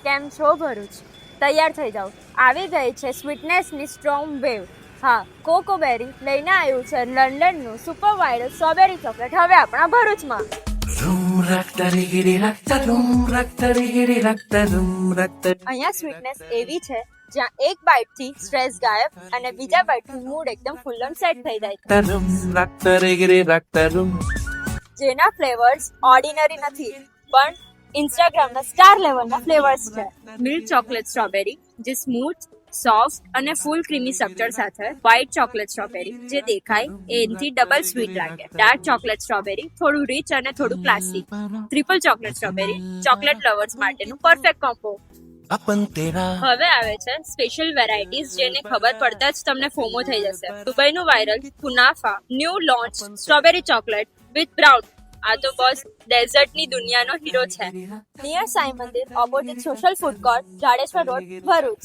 કેમ છો ભરૂચ? તૈયાર થઈ જાઓ, આવી ગઈ છે સ્વીટનેસની સ્ટ્રોંગ વેવ. હા, કોકોબેરી લઈને આવ્યું છે લંડનનું સુપર વાયરલ સ્ટ્રોબેરી ચોકલેટ હવે આપણા ભરૂચમાં. અહીંયા સ્વીટનેસ એવી છે જ્યાં એક બાઈટથી સ્ટ્રેસ ગાયબ અને બીજા બાઈટથી મૂડ એકદમ ફૂલ ઓન સેટ થઈ જાય. જેના ફ્લેવર્સ ઓર્ડિનરી નથી પણ ઇન્સ્ટાગ્રામના સ્ટાર લેવલના ફ્લેવર્સ છે. મિલ્ક ચોકલેટ સ્ટ્રોબેરી જે સ્મૂથ, સોફ્ટ અને ફૂલ ક્રીમી સ્ટ્રક્ચર સાથે. વ્હાઇટ ચોકલેટ સ્ટ્રોબેરી જે દેખાય એનાથી ડબલ સ્વીટ લાગે. ડાર્ક ચોકલેટ સ્ટ્રોબેરી થોડું રીચ અને થોડું classy. Triple chocolate strawberry chocolate lovers માટેનું પરફેક્ટ કોમ્બો. હવે આવે છે સ્પેશિયલ વેરાયટીઝ જેને ખબર પડતા જ તમને ફોમો થઈ જશે. દુબઈનું વાયરલ કુનાફા new launch strawberry chocolate with brown. આ તો બસ ડેઝર્ટની દુનિયાનો હીરો છે. નિયર સાઈ મંદિર opposite social food court, Jadeshwar road, Bharuch.